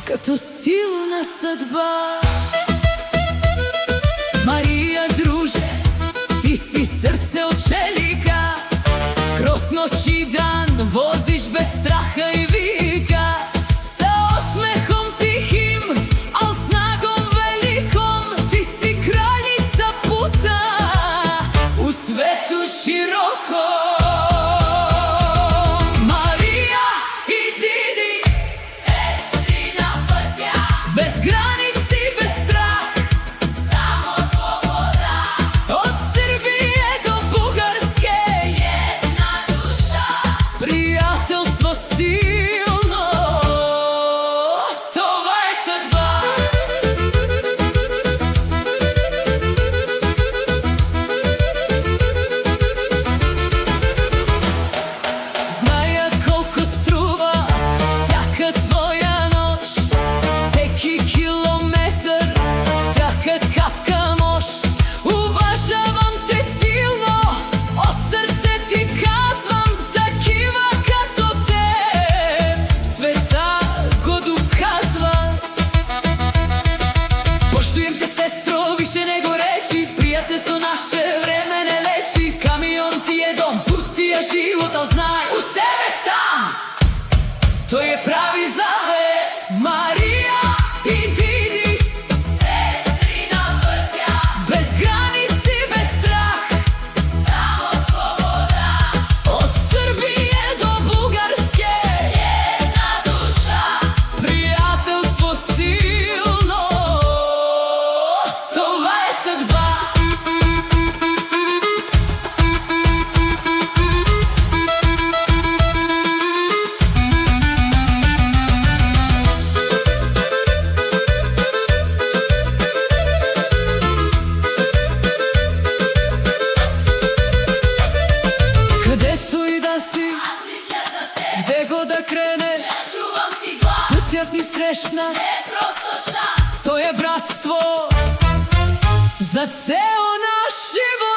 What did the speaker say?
Като силна съдба. Марија, друже, ти си срце од челика, кроз ноќ и дан возиш без страха и вика, sa osmehom tihim, al snagom velikom, ti si kraljica puta u svetu širokom. Bez granici, bez strah, samo sloboda. Od Srbije do Bugarske jedna duša, prijateljstvo silno, това е съдба. Зная колко струва всяка твоя нощ, всеки километър, всяка капка мощ. Уважавам те силно, от сърце ти казвам, такива като теб света го доказват. Поштуjem te, sestro, više nego reći, prijateljstvo naše vreme ne leči. Kamion ti je dom, put ti je život, al znaj, uz tebe sam, to je pravi zavet. Marija i Didi, sestri na putja, bez granici, bez strah, samo sloboda. Od Srbije do Bugarske jedna duša, prijateljstvo silno, това е съдба. Където и да си, Аз мисля за те, где го да кренеш, чувам ти глас, пътят ни срещна, не е просто шанс. то е братство за цел наш живот.